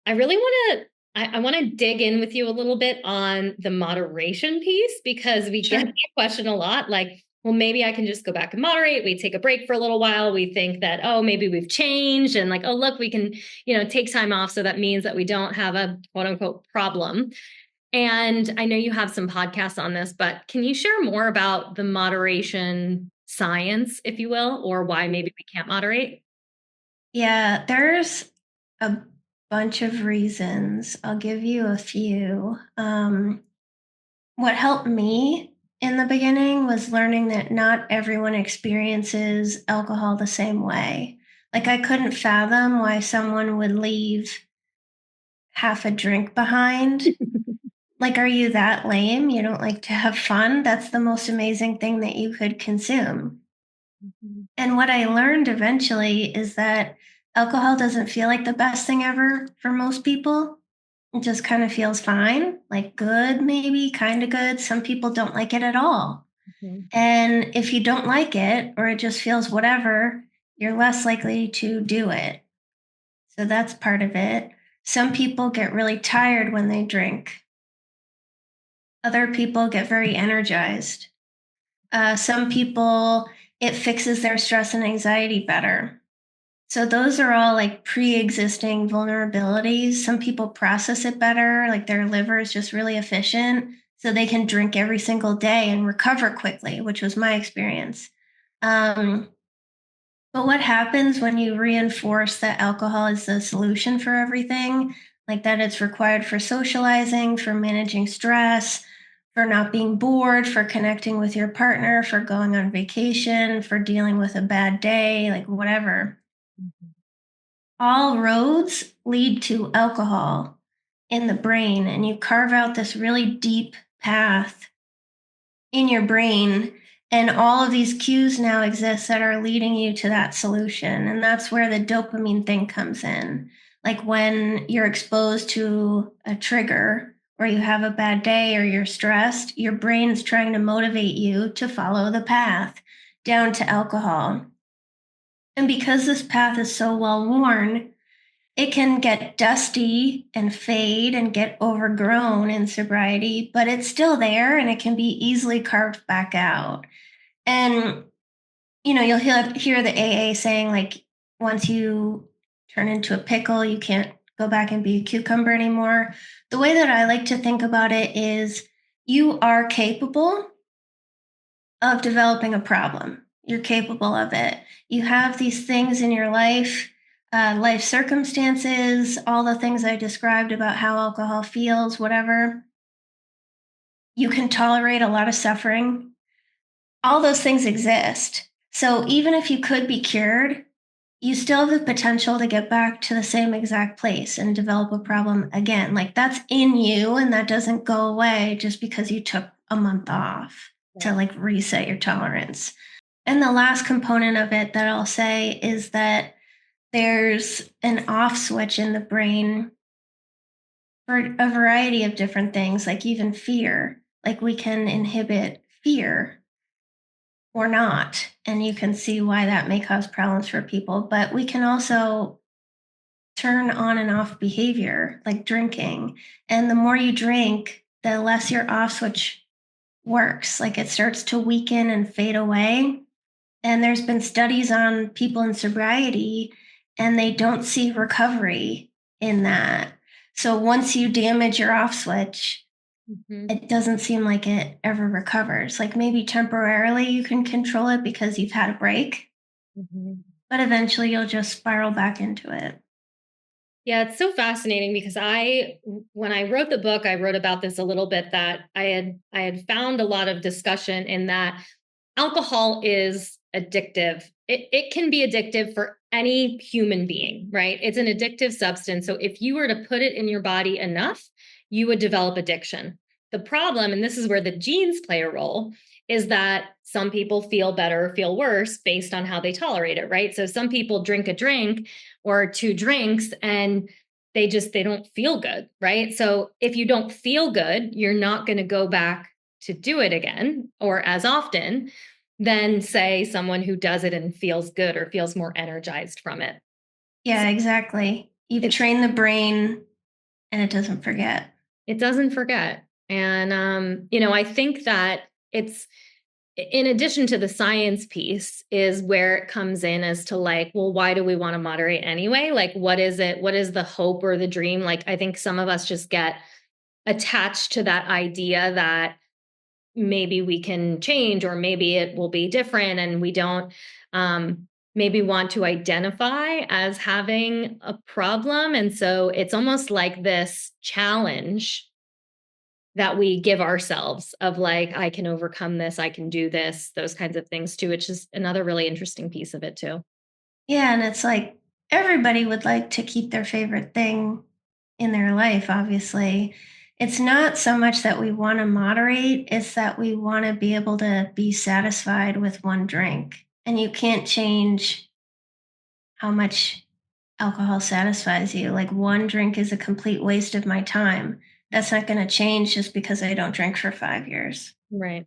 I really want to I want to dig in with you a little bit on the moderation piece because we get Sure. that question a lot. Like, well, maybe I can just go back and moderate. We take a break for a little while. We think that, oh, maybe we've changed and like, oh, look, we can, take time off. So that means that we don't have a quote unquote problem. And I know you have some podcasts on this, but can you share more about the moderation science, if you will, or why maybe we can't moderate? Yeah, there's a bunch of reasons. I'll give you a few. What helped me in the beginning was learning that not everyone experiences alcohol the same way. Like, I couldn't fathom why someone would leave half a drink behind. Like, are you that lame? You don't like to have fun? That's the most amazing thing that you could consume. Mhm. And what I learned eventually is that alcohol doesn't feel like the best thing ever for most people. It just kind of feels fine, like good, maybe kind of good. Some people don't like it at all. Mhm. And if you don't like it or it just feels whatever, you're less likely to do it. So that's part of it. Some people get really tired when they drink, other people get very energized. Some people, it fixes their stress and anxiety better. So those are all like pre-existing vulnerabilities. Some people process it better, like their liver is just really efficient, so they can drink every single day and recover quickly, which was my experience. Um, but what happens when you reinforce that alcohol is the solution for everything, like that it's required for socializing, for managing stress, for not being bored, for connecting with your partner, for going on vacation, for dealing with a bad day, like whatever, all roads lead to alcohol in the brain, and you carve out this really deep path in your brain, and all of these cues now exist that are leading you to that solution. And that's where the dopamine thing comes in. Like when you're exposed to a trigger or you have a bad day or you're stressed, your brain's trying to motivate you to follow the path down to alcohol. And because this path is so well worn, it can get dusty and fade and get overgrown in sobriety, but it's still there and it can be easily carved back out. And, you'll hear the AA saying, like, once you turn into a pickle, you can't go back and be a cucumber anymore. The way that I like to think about it is you are capable of developing a problem. You're capable of it. You have these things in your life, life circumstances, all the things I described about how alcohol feels, whatever. You can tolerate a lot of suffering. All those things exist. So even if you could be cured, you still have the potential to get back to the same exact place and develop a problem again. Like that's in you and that doesn't go away just because you took a month off to Right. like reset your tolerance. And the last component of it that I'll say is that there's an off switch in the brain for a variety of different things, like even fear. Like we can inhibit fear or not. And you can see why that may cause problems for people. But we can also turn on and off behavior, like drinking. And the more you drink, the less your off switch works. Like it starts to weaken and fade away. And there's been studies on people in sobriety, and they don't see recovery in that. So once you damage your off switch, Mhm. it doesn't seem like it ever recovers. Like maybe temporarily you can control it because you've had a break, Mhm. but eventually you'll just spiral back into it. Yeah, it's so fascinating because when I wrote the book, I wrote about this a little bit that I had found a lot of discussion in that alcohol is addictive. It can be addictive for any human being, right? It's an addictive substance. So if you were to put it in your body enough, you would develop addiction. The problem, and this is where the genes play a role, is that some people feel better or feel worse based on how they tolerate it, right? So some people drink a drink or two drinks and they don't feel good, right? So if you don't feel good, you're not going to go back to do it again or as often than say someone who does it and feels good or feels more energized from it. So Yeah, exactly. You've it's trained the brain and it doesn't forget. It doesn't forget. And, I think that it's, in addition to the science piece, is where it comes in as to like, well, why do we want to moderate anyway? Like, what is it? What is the hope or the dream? Like, I think some of us just get attached to that idea that maybe we can change or maybe it will be different, and we don't maybe want to identify as having a problem. And so it's almost like this challenge that we give ourselves of like, I can overcome this, I can do this, those kinds of things too, which is another really interesting piece of it too. Yeah, and it's like everybody would like to keep their favorite thing in their life, obviously. It's not so much that we want to moderate, it's that we want to be able to be satisfied with one drink. And you can't change how much alcohol satisfies you. Like one drink is a complete waste of my time. That's not going to change just because I don't drink for 5 years. Right.